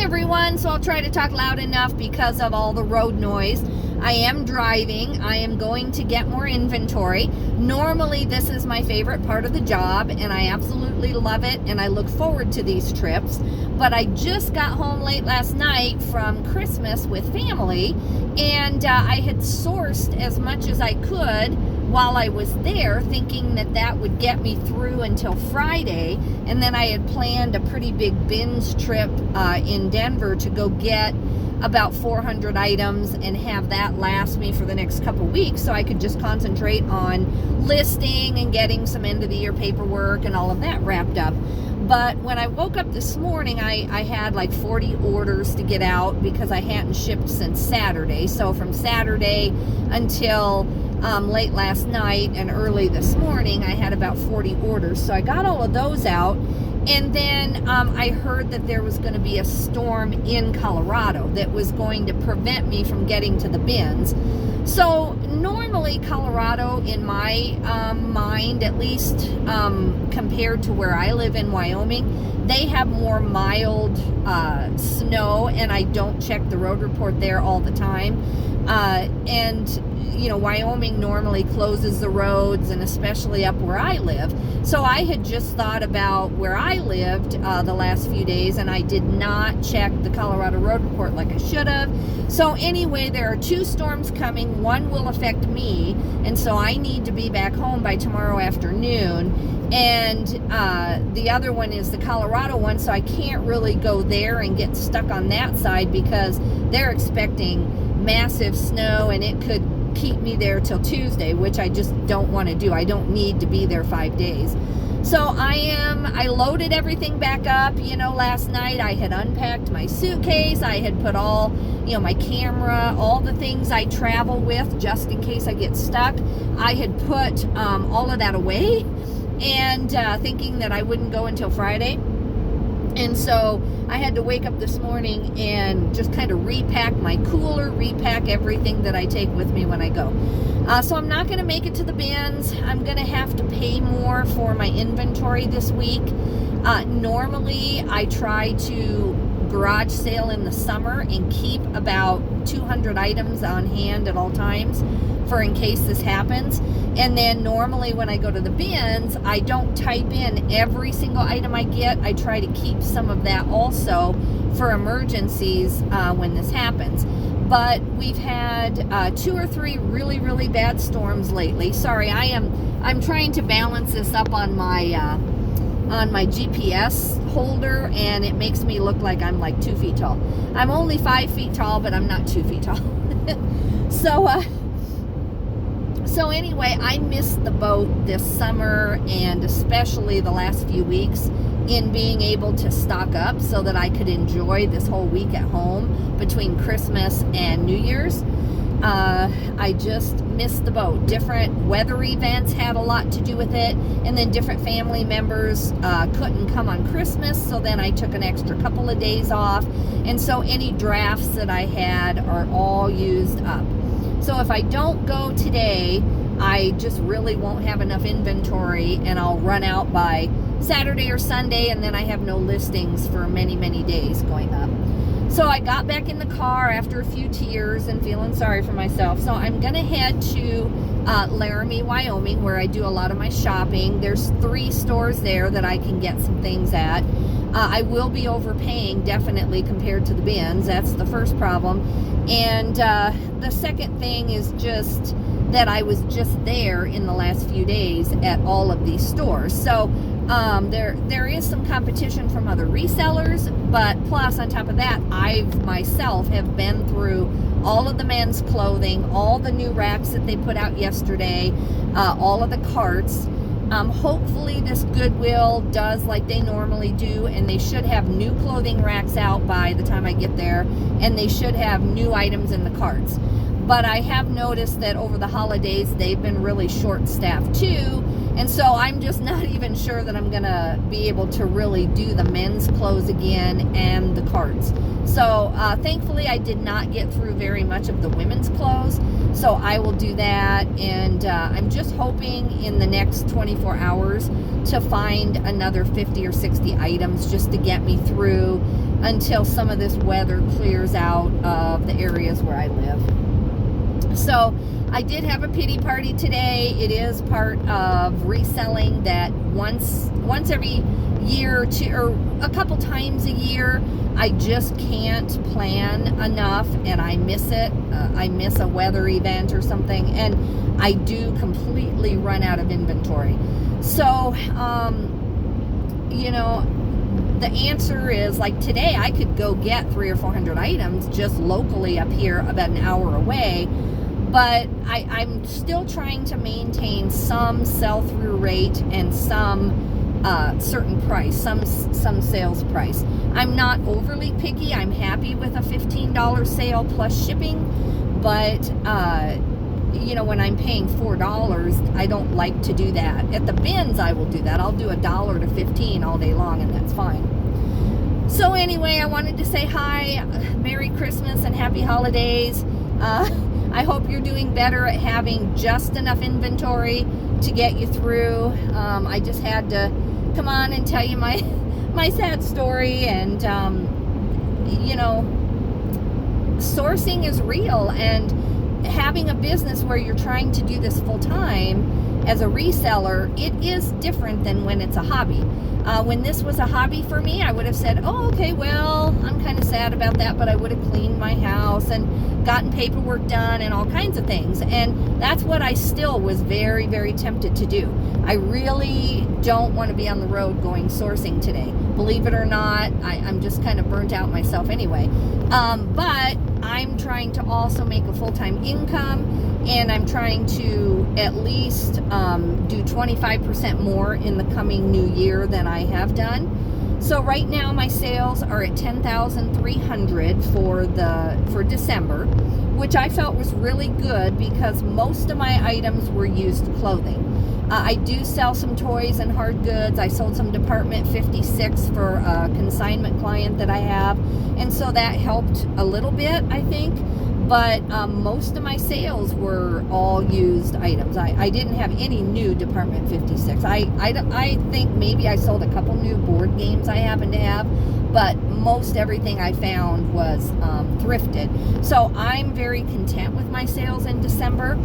everyone. So I'll try to talk loud enough because of all the road noise. I am driving. I am going to get more inventory. Normally this is my favorite part of the job and I absolutely love it and I look forward to these trips. But I just got home late last night from Christmas with family and I had sourced as much as I could while I was there, thinking that that would get me through until Friday. And then I had planned a pretty big bins trip in Denver to go get about 400 items and have that last me for the next couple weeks so I could just concentrate on listing and getting some end of the year paperwork and all of that wrapped up. But when I woke up this morning, I had like 40 orders to get out because I hadn't shipped since Saturday. So from Saturday until late last night and early this morning, I had about 40 orders. So I got all of those out. And then I heard that there was going to be a storm in Colorado that was going to prevent me from getting to the bins. So normally Colorado, in my mind, at least compared to where I live in Wyoming, they have more mild snow, and I don't check the road report there all the time. And you know, Wyoming normally closes the roads, and especially up where I live. So I had just thought about where I lived the last few days, and I did not check the Colorado road report like I should have. So anyway, there are 2 storms coming. One will affect me, and so I need to be back home by tomorrow afternoon. And the other one is the Colorado one, so I can't really go there and get stuck on that side because they're expecting massive snow, and it could keep me there till Tuesday, which I just don't want to do. I don't need to be there 5 days. So I loaded everything back up. You know, last night I had unpacked my suitcase. I had put all, you know, my camera, all the things I travel with just in case I get stuck. I had put all of that away and thinking that I wouldn't go until Friday. And so I had to wake up this morning and just kind of repack my cooler, repack everything that I take with me when I go. So I'm not going to make it to the bins. I'm going to have to pay more for my inventory this week. Normally I try to garage sale in the summer and keep about 200 items on hand at all times for in case this happens. And then normally when I go to the bins, I don't type in every single item I get. I try to keep some of that also for emergencies when this happens. But we've had 2 or 3 really, really bad storms lately. Sorry, I'm trying to balance this up on my GPS holder, and it makes me look like I'm like 2 feet tall. I'm only 5 feet tall, but I'm not 2 feet tall. So anyway, I missed the boat this summer, and especially the last few weeks, in being able to stock up so that I could enjoy this whole week at home between Christmas and New Year's. I just missed the boat. Different weather events had a lot to do with it, and then different family members couldn't come on Christmas, so then I took an extra couple of days off, and so any drafts that I had are all used up. So if I don't go today, I just really won't have enough inventory, and I'll run out by Saturday or Sunday, and then I have no listings for many, many days going up. So I got back in the car after a few tears and feeling sorry for myself. So I'm going to head to Laramie, Wyoming, where I do a lot of my shopping. There's 3 stores there that I can get some things at. I will be overpaying, definitely, compared to the bins. That's the first problem. And the second thing is just that I was just there in the last few days at all of these stores. So there is some competition from other resellers, but plus on top of that, I myself have been through all of the men's clothing, all the new racks that they put out yesterday, all of the carts. Hopefully this Goodwill does like they normally do, and they should have new clothing racks out by the time I get there, and they should have new items in the carts. But I have noticed that over the holidays, they've been really short-staffed too, and so I'm just not even sure that I'm gonna be able to really do the men's clothes again and the carts. So thankfully I did not get through very much of the women's clothes, so I will do that, and I'm just hoping in the next 24 hours to find another 50 or 60 items just to get me through until some of this weather clears out of the areas where I live. So I did have a pity party today. It is part of reselling that once every year or a couple times a year. I just can't plan enough, and I miss it. I miss a weather event or something, and I do completely run out of inventory. So, you know, the answer is, like today, I could go get 300 or 400 items just locally up here about an hour away, but I'm still trying to maintain some sell-through rate and some certain price, some sales price. I'm not overly picky. I'm happy with a $15 sale plus shipping, but you know, when I'm paying $4, I don't like to do that. At the bins, I will do that. I'll do $1 to $15 all day long, and that's fine. So anyway, I wanted to say hi, Merry Christmas and Happy Holidays. I hope you're doing better at having just enough inventory to get you through. I just had to come on and tell you my sad story, and you know, sourcing is real, and having a business where you're trying to do this full time as a reseller, it is different than when it's a hobby. When this was a hobby for me, I would have said, oh, okay, well, I'm kind of sad about that, but I would have cleaned my house and gotten paperwork done and all kinds of things. And that's what I still was very, very tempted to do. I really don't want to be on the road going sourcing today. Believe it or not, I'm just kind of burnt out myself anyway. But I'm trying to also make a full-time income, and I'm trying to at least do 25% more in the coming new year than I have done. So right now my sales are at $10,300 for December, which I felt was really good because most of my items were used clothing. I do sell some toys and hard goods. I sold some Department 56 for a consignment client that I have, and so that helped a little bit, I think. But most of my sales were all used items. I didn't have any new Department 56. I think maybe I sold a couple new board games I happen to have, but most everything I found was thrifted. So I'm very content with my sales in December,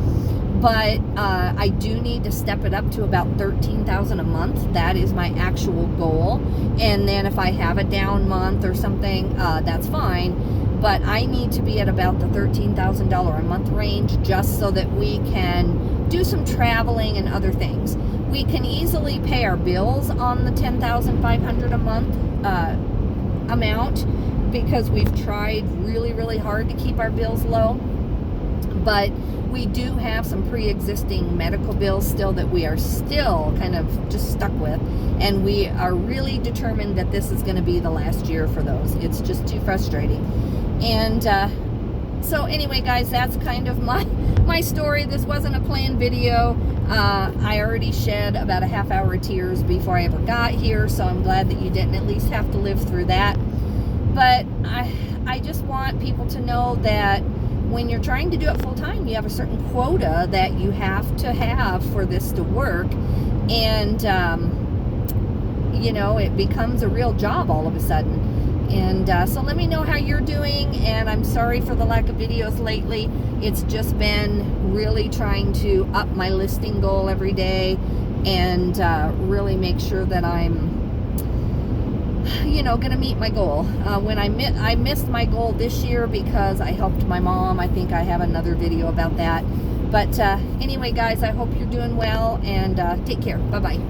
but I do need to step it up to about $13,000 a month. That is my actual goal. And then if I have a down month or something, that's fine. But I need to be at about the $13,000 a month range just so that we can do some traveling and other things. We can easily pay our bills on the $10,500 a month amount because we've tried really, really hard to keep our bills low. But we do have some pre-existing medical bills still that we are still kind of just stuck with, and we are really determined that this is going to be the last year for those. It's just too frustrating. And so anyway, guys, that's kind of my story. This wasn't a planned video. I already shed about a half hour of tears before I ever got here, so I'm glad that you didn't at least have to live through that. But I just want people to know that when you're trying to do it full time, you have a certain quota that you have to have for this to work, and you know, it becomes a real job all of a sudden. And so let me know how you're doing, and I'm sorry for the lack of videos lately. It's just been really trying to up my listing goal every day and really make sure that I'm, you know, gonna meet my goal. When I missed my goal this year because I helped my mom. I think I have another video about that. But anyway, guys, I hope you're doing well, and take care. Bye-bye.